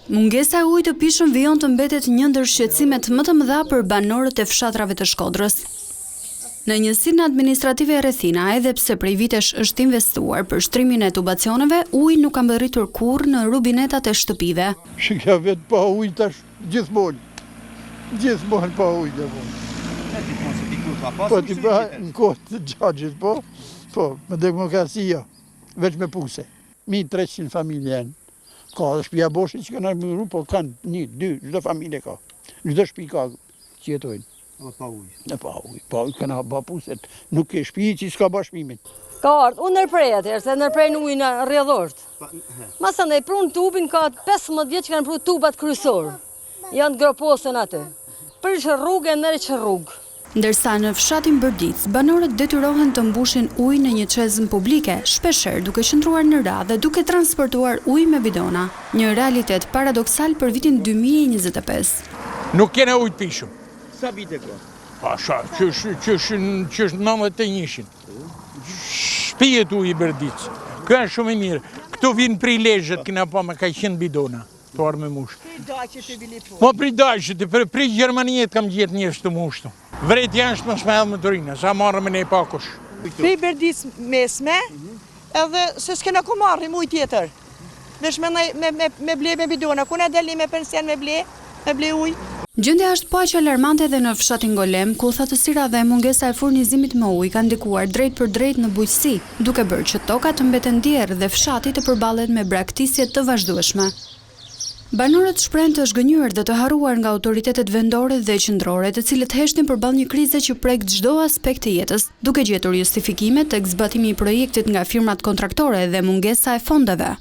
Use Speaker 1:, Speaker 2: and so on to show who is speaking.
Speaker 1: Mungesa e ujit të pishëm vijon të mbetet një ndër shqetësimet më të mëdha për banorët e fshatrave të Shkodrës. Në njësinë administrative e Rrethina, edhe pse prej vitesh është investuar për shtrimin e tubacioneve, uji nuk ka mbërritur kurrë në rubinetat e shtëpive.
Speaker 2: Shika vetë pa ujë tash gjithmonë. Gjithmonë pa ujë. Po ti pa në kohë të Xhaxhit, po, me demokracia, veç me puse. 1300 familje janë. Ka dhe shtëpia Boshi që kanë armiru, po kanë 1, 2, çdo familje ka. Çdo shtëpi ka që jetojnë.
Speaker 3: Pa ujë.
Speaker 2: Pa ujë, kanë ba puset. Nuk ke shtëpi që s'ka bashkëmimin.
Speaker 4: Ka ardhë, unë nërprej atërë, se nërprej në ujë në rrjedhosht. Masa ndaj prunë tubin, ka 15 vjetë që kanë pru tubat kryesor. Janë të groposën atë. Për që rrugë e nërë që rrugë.
Speaker 1: Ndërsa në fshatin Bërdic, banorët detyrohen të mbushin ujë në një çezmë publike, shpeshherë duke qëndruar në radhë dhe duke transportuar ujë me bidona, një realitet paradoksal për vitin 2025.
Speaker 5: Nuk kena ujë të pishëm.
Speaker 3: Sa vite ka?
Speaker 5: Pasha, që është 91-shin. Shpijet ujë i Bërdic. Kjo është shumë i mirë. Këtu vinë pri lezhët, kena pa me ka 100 bidona. Të arë me mushtë. Mo pri dajqët, pri Gjermanijet kam gjithë njështë të mushtë. Vret janë shtë më smellë më të rinë, sa marrë me ne pakush.
Speaker 6: Pri Bërdic mesme, edhe se s'kena ku marrim ujë tjetër. Vesh me ble me bidona, ku na deli me pension me ble ujë.
Speaker 1: Gjendja është po aq alarmante edhe në fshatin Golem, ku thatësira dhe mungesa e furnizimit me ujë kanë ndikuar drejt për drejt në bujqësi, duke bërë që toka të mbeten djerë dhe fshati të përballet me braktisje të vazhdueshme. Banorët shprehen të zhgënjur dhe të harruar nga autoritetet vendore dhe qendrore, të cilët heshtin përballë një krize që prek çdo aspekt të jetës, duke gjetur justifikime tek zbatimi i projektit nga firmat kontraktore dhe mungesa e fondeve.